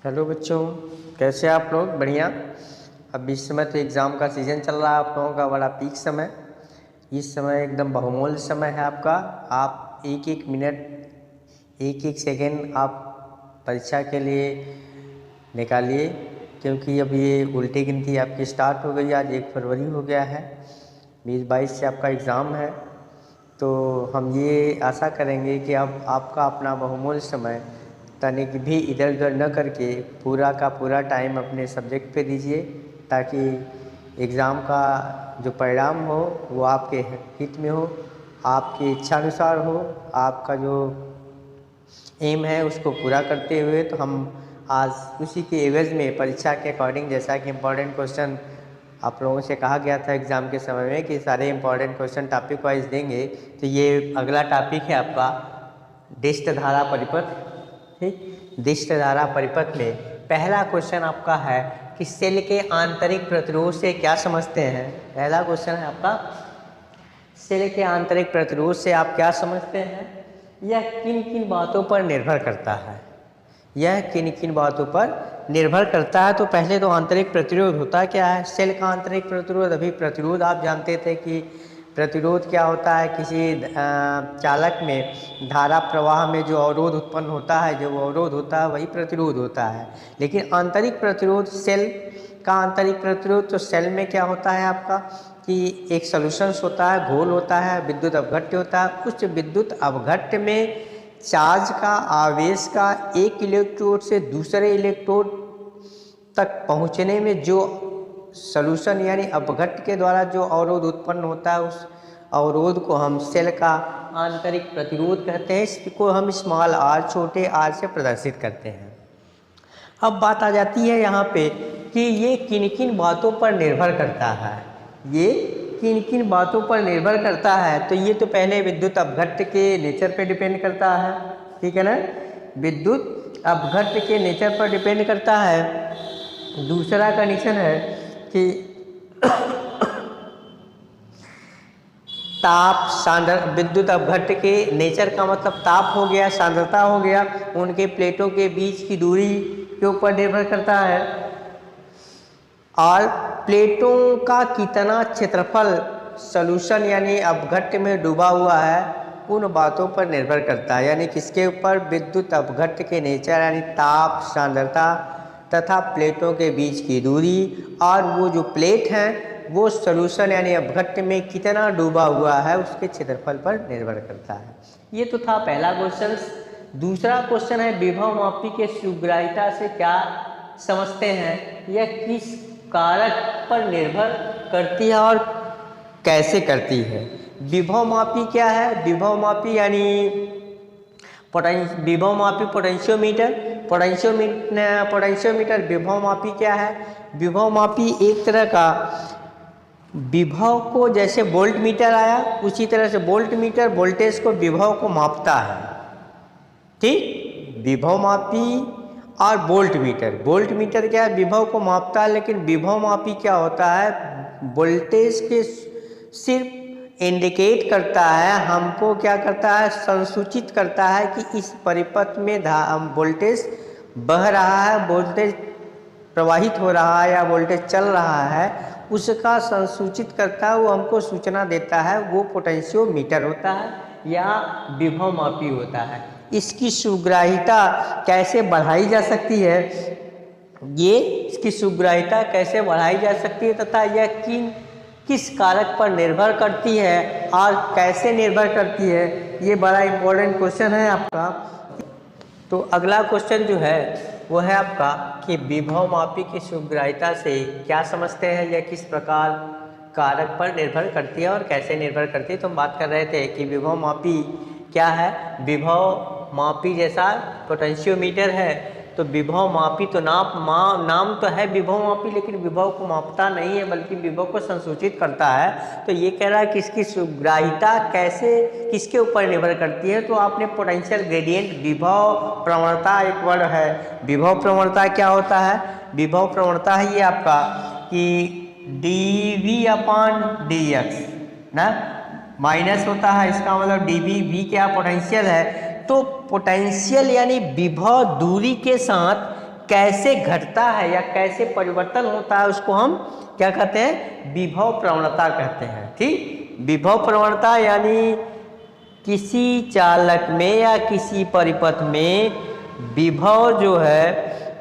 Hello बच्चों, कैसे आप लोग? बढ़िया। अब इस समय तो एग्ज़ाम का सीज़न चल रहा है, आप लोगों का बड़ा पीक समय। इस समय एकदम बहुमूल्य समय है आपका। आप एक एक मिनट, एक एक सेकेंड आप परीक्षा के लिए निकालिए, क्योंकि अब ये उल्टी गिनती आपकी स्टार्ट हो गई। आज 1 फरवरी हो गया है, 20-22 से आपका एग्ज़ाम है। तो हम ये आशा करेंगे कि अब आपका अपना बहुमूल्य समय तनिक भी इधर उधर न करके पूरा का पूरा टाइम अपने सब्जेक्ट पे दीजिए, ताकि एग्ज़ाम का जो परिणाम हो वो आपके हित में हो, आपकी इच्छानुसार हो। आपका जो एम है उसको पूरा करते हुए तो हम आज उसी के एवज़ में परीक्षा के अकॉर्डिंग, जैसा कि इम्पॉर्टेंट क्वेश्चन आप लोगों से कहा गया था एग्ज़ाम के समय में कि सारे इम्पॉर्टेंट क्वेश्चन टॉपिक वाइज देंगे, तो ये अगला टॉपिक है आपका दिष्ट धारा परिपथ। ठीक, दिष्ट धारा परिपथ में पहला क्वेश्चन आपका है कि सेल के आंतरिक प्रतिरोध से क्या समझते हैं। पहला क्वेश्चन है आपका, सेल के आंतरिक प्रतिरोध से आप क्या समझते हैं, यह किन किन बातों पर निर्भर करता है। यह किन किन बातों पर निर्भर करता है। तो पहले तो आंतरिक प्रतिरोध होता क्या है। सेल का आंतरिक प्रतिरोध, अभी प्रतिरोध आप जानते थे कि प्रतिरोध क्या होता है। किसी चालक में धारा प्रवाह में जो अवरोध उत्पन्न होता है, जो अवरोध होता है वही प्रतिरोध होता है। लेकिन आंतरिक प्रतिरोध, सेल का आंतरिक प्रतिरोध, तो सेल में क्या होता है आपका कि एक सॉल्यूशंस होता है, घोल होता है, विद्युत अपघट्य होता है। उस विद्युत अपघट्य में चार्ज का, आवेश का एक इलेक्ट्रोड से दूसरे इलेक्ट्रोड तक पहुंचने में जो सॉल्यूशन यानी अपघट्य के द्वारा जो अवरोध उत्पन्न होता है, उस अवरोध को हम सेल का आंतरिक प्रतिरोध कहते हैं। इसको हम स्मॉल आर, छोटे आर से प्रदर्शित करते हैं। अब बात आ जाती है यहाँ पे कि ये किन किन बातों पर निर्भर करता है। ये किन किन बातों पर निर्भर करता है, तो ये तो पहले विद्युत अपघट्य के नेचर पे डिपेंड करता है, ठीक है ना। विद्युत अपघट्य के नेचर पर डिपेंड करता है। दूसरा कंडीशन है कि ताप, सांद्रता। विद्युत अपघट्य के नेचर का मतलब ताप हो गया, सांद्रता हो गया, उनके प्लेटों के बीच की दूरी के ऊपर निर्भर करता है, और प्लेटों का कितना क्षेत्रफल सॉल्यूशन यानी अपघट्य में डूबा हुआ है उन बातों पर निर्भर करता है। यानी किसके ऊपर? विद्युत अपघट्य के नेचर यानी ताप, सांद्रता तथा प्लेटों के बीच की दूरी, और वो जो प्लेट हैं वो सॉल्यूशन यानी अपघट्य में कितना डूबा हुआ है उसके क्षेत्रफल पर निर्भर करता है। ये तो था पहला क्वेश्चन। दूसरा क्वेश्चन है विभव मापी के सुग्राह्यता से क्या समझते हैं, यह किस कारक पर निर्भर करती है और कैसे करती है। विभव मापी क्या है? विभव मापी यानी विभव मापी पोटेंशियोमीटर। पोटेंशियोमीटर विभव मापी क्या है? विभव मापी एक तरह का विभव को, जैसे वोल्ट मीटर आया उसी तरह से वोल्ट मीटर वोल्टेज को, विभव को मापता है। ठीक, विभव मापी और वोल्ट मीटर। वोल्ट मीटर क्या है? विभव को मापता है, लेकिन विभव मापी क्या होता है? वोल्टेज के सिर्फ इंडिकेट करता है, हमको क्या करता है? संसूचित करता है कि इस परिपथ में वोल्टेज बह रहा है, वोल्टेज प्रवाहित हो रहा है या वोल्टेज चल रहा है, उसका संसूचित करता है, वो हमको सूचना देता है, वो पोटेंशियोमीटर होता है या विभव मापी होता है। इसकी सुग्राह्यता कैसे बढ़ाई जा सकती है, ये इसकी सुग्राह्यता कैसे बढ़ाई जा सकती है तथा यह किस कारक पर निर्भर करती है और कैसे निर्भर करती है, ये बड़ा इम्पोर्टेंट क्वेश्चन है आपका। तो अगला क्वेश्चन जो है वो है आपका कि विभव मापी की सुग्राह्यता से क्या समझते हैं, यह किस प्रकार कारक पर निर्भर करती है और कैसे निर्भर करती है। तो हम बात कर रहे थे कि विभव मापी क्या है। विभव मापी जैसा पोटेंशियोमीटर है, तो विभव मापी तो नाम तो है विभव मापी, लेकिन विभव को मापता नहीं है बल्कि विभव को संसूचित करता है। तो ये कह रहा है कि इसकी सुग्राह्यता कैसे, किसके ऊपर निर्भर करती है। तो आपने पोटेंशियल ग्रेडियंट, विभव प्रवणता एक वर्ड है। विभव प्रवणता क्या होता है? विभव प्रवणता है ये आपका कि dV/dx ना, माइनस होता है, इसका मतलब dV, V क्या पोटेंशियल है। तो पोटेंशियल यानी विभव दूरी के साथ कैसे घटता है या कैसे परिवर्तन होता है उसको हम क्या कहते हैं, विभव प्रवणता कहते हैं। ठीक, विभव प्रवणता यानी किसी चालक में या किसी परिपथ में विभव जो है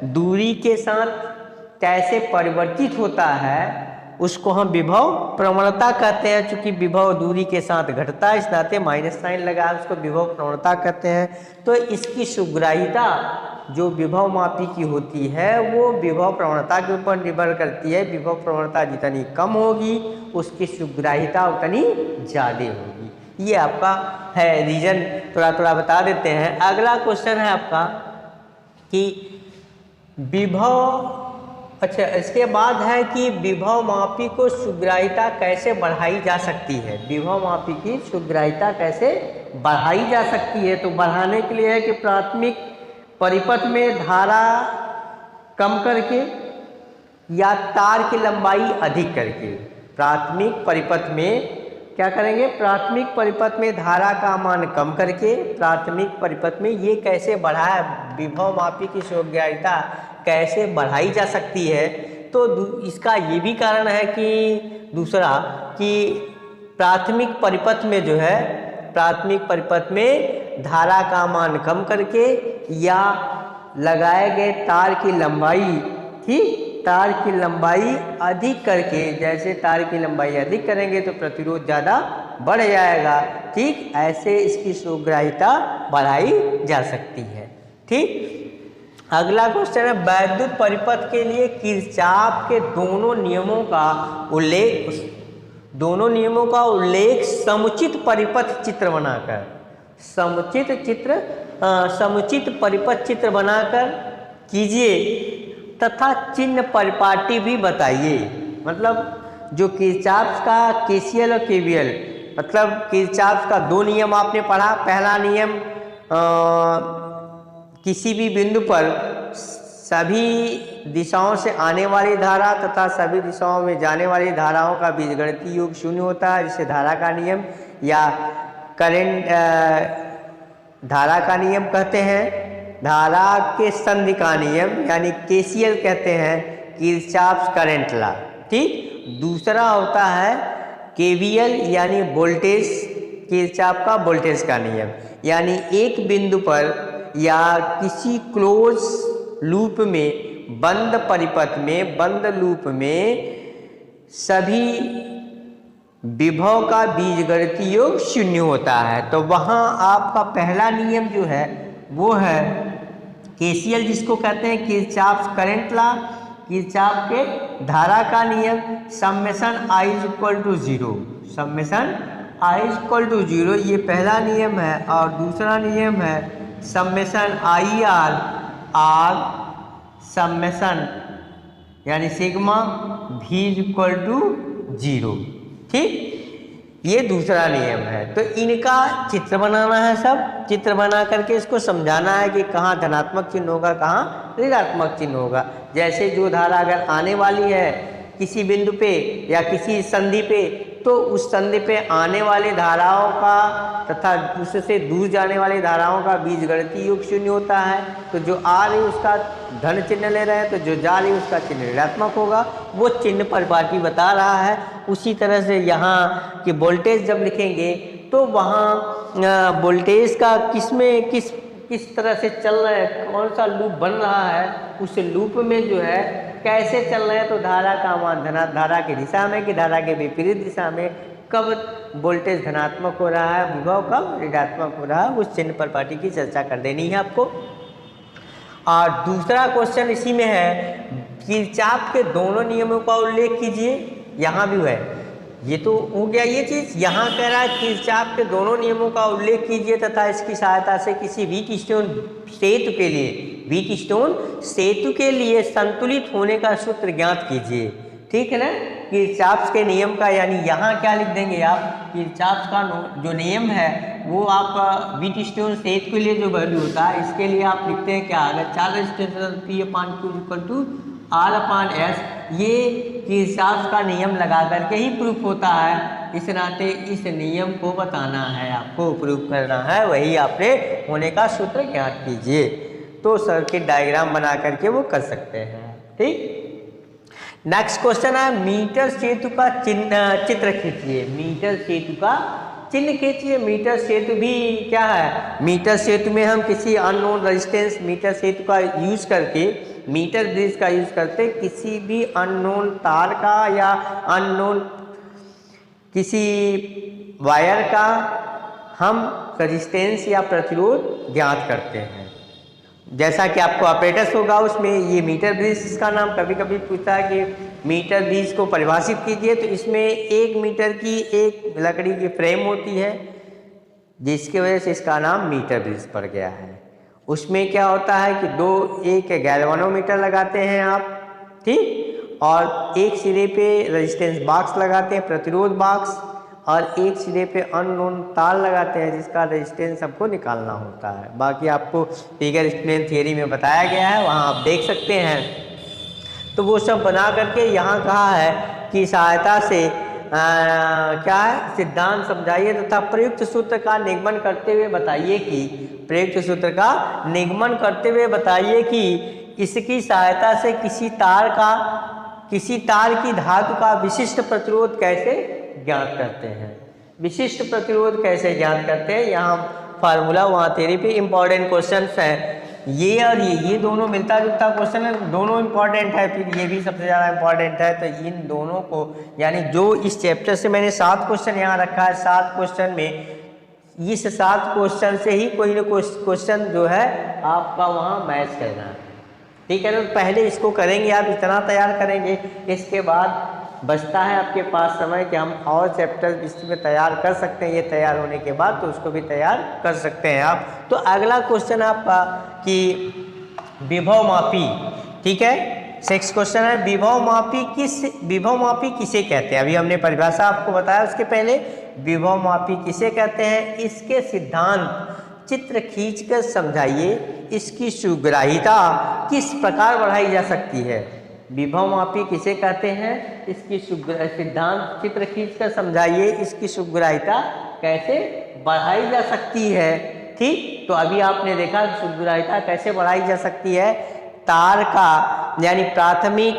दूरी के साथ कैसे परिवर्तित होता है उसको हम विभव प्रवणता कहते हैं। चूंकि विभव दूरी के साथ घटता है इस नाते माइनस साइन लगा उसको विभव प्रवणता कहते हैं। तो इसकी सुग्राहिता जो विभव मापी की होती है वो विभव प्रवणता के ऊपर निर्भर करती है। विभव प्रवणता जितनी कम होगी उसकी सुग्राहिता उतनी ज़्यादा होगी। ये आपका है रीजन, थोड़ा थोड़ा बता देते हैं। अगला क्वेश्चन है आपका कि विभव, अच्छा इसके बाद है कि विभव मापी को सुग्राहिता कैसे बढ़ाई जा सकती है। विभव मापी की सुग्राहिता कैसे बढ़ाई जा सकती है, तो बढ़ाने के लिए है कि प्राथमिक परिपथ में धारा कम करके या तार की लंबाई अधिक करके। प्राथमिक परिपथ में क्या करेंगे, प्राथमिक परिपथ में धारा का मान कम करके प्राथमिक परिपथ में ये कैसे बढ़ाया, विभव मापी की सुग्राहिता कैसे बढ़ाई जा सकती है। तो इसका ये भी कारण है कि दूसरा कि प्राथमिक परिपथ में जो है, प्राथमिक परिपथ में धारा का मान कम करके या लगाए गए तार की लंबाई, ठीक, तार की लंबाई अधिक करके, जैसे तार की लंबाई अधिक करेंगे तो प्रतिरोध ज़्यादा बढ़ जाएगा। ठीक, ऐसे इसकी सुग्राहिता बढ़ाई जा सकती है। ठीक, अगला क्वेश्चन है वैद्युत परिपथ के लिए किरचॉफ के दोनों नियमों का उल्लेख समुचित परिपथ चित्र बनाकर, समुचित परिपथ चित्र बनाकर कीजिए तथा चिन्ह परिपाटी भी बताइए। मतलब जो किरचॉफ का केसीएल और केवीएल, मतलब किरचॉफ का दो नियम आपने पढ़ा। पहला नियम किसी भी बिंदु पर सभी दिशाओं से आने वाली धारा तथा सभी दिशाओं में जाने वाली धाराओं का बीजगणितीय योग शून्य होता है, जिसे धारा का नियम या करंट धारा का नियम कहते हैं। धारा के संधि का नियम यानी केसीएल कहते हैं, किरचॉफ करंट लॉ। ठीक, दूसरा होता है केवीएल यानी वोल्टेज, किरचॉफ का वोल्टेज का नियम, यानी एक बिंदु पर या किसी क्लोज लूप में, बंद परिपथ में, बंद लूप में सभी विभव का बीजगणितीय योग शून्य होता है। तो वहाँ आपका पहला नियम जो है वो है केसीएल, जिसको कहते हैं किरचॉफ करंट लॉ, किरचॉफ के धारा का नियम, समेशन I = 0, समेशन I = 0, ये पहला नियम है। और दूसरा नियम है समेशन IR R समेशन यानी सिग्मा V = 0। ठीक, ये दूसरा नियम है। तो इनका चित्र बनाना है, सब चित्र बना करके इसको समझाना है कि कहाँ धनात्मक चिन्ह होगा, कहाँ ऋणात्मक चिन्ह होगा। जैसे जो धारा अगर आने वाली है किसी बिंदु पे या किसी संधि पे, तो उस संधि पे आने वाली धाराओं का तथा उससे दूर जाने वाली धाराओं का बीजगणितीय योग शून्य होता है। तो जो आ रही उसका धन चिन्ह ले रहे हैं, तो जो जा रही उसका चिन्ह ऋणात्मक होगा। वो चिन्ह परिपाटी बता रहा है। उसी तरह से यहाँ कि वोल्टेज जब लिखेंगे तो वहाँ वोल्टेज का किस तरह से चल रहा है, कौन सा लूप बन रहा है, उस लूप में जो है कैसे चल रहे हैं। तो धारा का मान धारा की दिशा में कि धारा के विपरीत दिशा में, कब वोल्टेज धनात्मक हो रहा है, विभव कब ऋणात्मक हो रहा है, उस चिन्ह परिपाटी की चर्चा कर देनी है आपको। और दूसरा क्वेश्चन इसी में है किरचॉफ के दोनों नियमों का उल्लेख कीजिए। यहाँ भी है, ये तो हो गया ये चीज़। यहाँ कह रहा है किरचॉफ के दोनों नियमों का उल्लेख कीजिए तथा इसकी सहायता से किसी व्हीटस्टोन सेतु के लिए संतुलित होने का सूत्र ज्ञात कीजिए। ठीक है ना, किरचॉफ के नियम का, यानी यहाँ क्या लिख देंगे आप, किरचॉफ का जो नियम है वो आप व्हीटस्टोन सेतु के लिए जो वैल्यू होता है, इसके लिए आप लिखते हैं क्या, अगर 4 रेजिस्टेंस P/Q = R/S, ये किरचॉफ का नियम लगा करके ही प्रूफ होता है। इस नाते इस नियम को बताना है, आपको प्रूफ करना है, वही आपने होने का सूत्र ज्ञात कीजिए। तो सर्किट डायग्राम बना करके वो कर सकते हैं। ठीक, नेक्स्ट क्वेश्चन है मीटर सेतु का चित्र खींचिए। मीटर सेतु का चिन्ह खींचिए। मीटर सेतु भी क्या है, मीटर सेतु में हम किसी अननोन रेजिस्टेंस मीटर सेतु का यूज करके, मीटर ब्रिज का यूज करते किसी भी अननोन तार का या अननोन किसी वायर का हम रेजिस्टेंस या प्रतिरोध ज्ञात करते हैं। जैसा कि आपको ऑपरेटर्स होगा उसमें ये मीटर ब्रिज, इसका नाम कभी कभी पूछता है कि मीटर ब्रिज को परिभाषित कीजिए, तो इसमें 1 मीटर की एक लकड़ी की फ्रेम होती है जिसकी वजह से इसका नाम मीटर ब्रिज पड़ गया है। उसमें क्या होता है कि एक गैल्वेनोमीटर लगाते हैं आप, ठीक, और एक सिरे पे रेजिस्टेंस बॉक्स लगाते हैं, प्रतिरोध बॉक्स, और एक सिरे पे अननोन तार लगाते हैं जिसका रेजिस्टेंस हमको निकालना होता है। बाकी आपको फिगर एक्सप्लेन थियरी में बताया गया है, वहाँ आप देख सकते हैं। तो वो सब बना करके यहाँ कहा है कि सहायता से क्या है, सिद्धांत समझाइए तथा प्रयुक्त सूत्र का निगमन करते हुए बताइए कि, प्रयुक्त सूत्र का निगमन करते हुए बताइए कि इसकी सहायता से किसी तार की धातु का विशिष्ट प्रतिरोध कैसे ज्ञात करते हैं। विशिष्ट प्रतिरोध कैसे ज्ञात करते हैं, यहाँ फार्मूला, वहाँ थ्योरी पे इंपॉर्टेंट क्वेश्चन हैं। ये और ये दोनों मिलता जुलता क्वेश्चन है, दोनों इंपॉर्टेंट है, फिर ये भी सबसे ज़्यादा इंपॉर्टेंट है। तो इन दोनों को, यानी जो इस चैप्टर से मैंने 7 क्वेश्चन यहाँ रखा है, 7 क्वेश्चन में इस 7 क्वेश्चन से ही कोई ना कोई क्वेश्चन जो है आपका वहाँ मैच करना है। ठीक है ना, तो पहले इसको करेंगे, आप इतना तैयार करेंगे, इसके बाद बचता है आपके पास समय कि हम और चैप्टर इसमें तैयार कर सकते हैं। ये तैयार होने के बाद तो उसको भी तैयार कर सकते हैं आप। तो अगला क्वेश्चन आपका कि विभव मापी, ठीक है, 6 क्वेश्चन है, विभव मापी किसे कहते हैं। अभी हमने परिभाषा आपको बताया, उसके पहले विभव मापी किसे कहते हैं, इसके सिद्धांत चित्र खींचकर समझाइए, इसकी सुग्राह्यता किस प्रकार बढ़ाई जा सकती है। विभव मापी किसे कहते हैं, इसकी सिद्धांत चित्र खींचकर समझाइए, इसकी सुग्राह्यता कैसे बढ़ाई जा सकती है। ठीक, तो अभी आपने देखा सुग्राह्यता कैसे बढ़ाई जा सकती है, तार का यानी प्राथमिक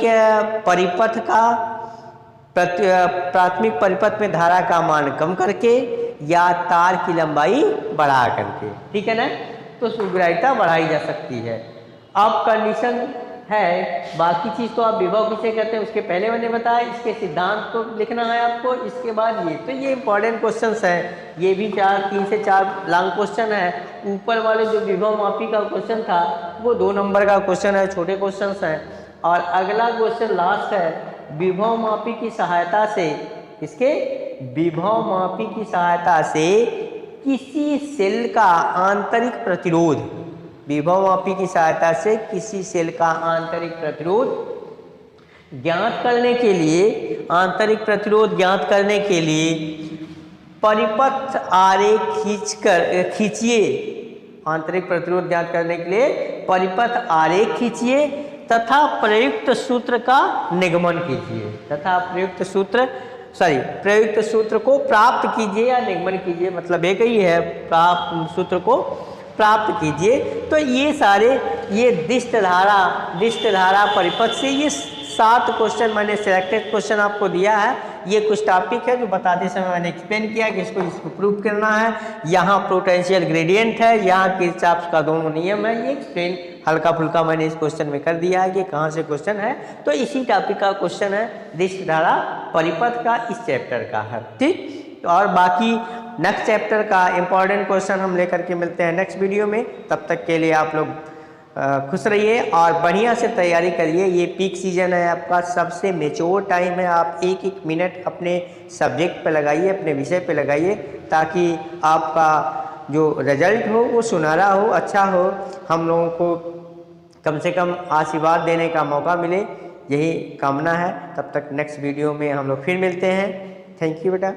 परिपथ में धारा का मान कम करके या तार की लंबाई बढ़ा करके, ठीक है ना, तो सुग्राह्यता बढ़ाई जा सकती है। अब कंडीशन है, बाकी चीज़ तो आप विभव किसे कहते हैं उसके पहले मैंने बताया, इसके सिद्धांत को लिखना है आपको। इसके बाद ये, तो ये इंपॉर्टेंट क्वेश्चंस हैं, ये भी 3 से 4 लॉन्ग क्वेश्चन है। ऊपर वाले जो विभव मापी का क्वेश्चन था वो 2 नंबर का क्वेश्चन है, छोटे क्वेश्चंस हैं। और अगला क्वेश्चन लास्ट है, विभव मापी की सहायता से, इसके विभव मापी की सहायता से किसी सेल का आंतरिक प्रतिरोध, विभव मापी की सहायता से किसी सेल का आंतरिक प्रतिरोध ज्ञात करने के लिए, आंतरिक प्रतिरोध ज्ञात करने के लिए परिपथ आरेख खींचिए। आंतरिक प्रतिरोध ज्ञात करने के लिए परिपथ आरेख खींचिए तथा प्रयुक्त सूत्र का निगमन कीजिए, तथा प्रयुक्त सूत्र को प्राप्त कीजिए या निगमन कीजिए, मतलब एक ही है, प्राप्त सूत्र को प्राप्त कीजिए। तो ये सारे, ये दिष्ट धारा परिपथ से ये 7 क्वेश्चन मैंने सिलेक्टेड क्वेश्चन आपको दिया है। ये कुछ टॉपिक है जो बताते समय मैंने एक्सप्लेन किया कि इसको प्रूव करना है। यहाँ पोटेंशियल ग्रेडियंट है, यहाँ किरचॉफ का दोनों नियम है, ये एक्सप्लेन हल्का फुल्का मैंने इस क्वेश्चन में कर दिया है कि कहाँ से क्वेश्चन है। तो इसी टॉपिक का क्वेश्चन है, दिष्ट धारा परिपथ का, इस चैप्टर का है। ठीक, और बाकी नेक्स्ट चैप्टर का इंपॉर्टेंट क्वेश्चन हम लेकर के मिलते हैं नेक्स्ट वीडियो में। तब तक के लिए आप लोग खुश रहिए और बढ़िया से तैयारी करिए। ये पीक सीजन है आपका, सबसे मेच्योर टाइम है। आप 1-1 मिनट अपने सब्जेक्ट पे लगाइए, अपने विषय पे लगाइए, ताकि आपका जो रिजल्ट हो वो सुनहरा हो, अच्छा हो, हम लोगों को कम से कम आशीर्वाद देने का मौका मिले, यही कामना है। तब तक नेक्स्ट वीडियो में हम लोग फिर मिलते हैं। थैंक यू बेटा।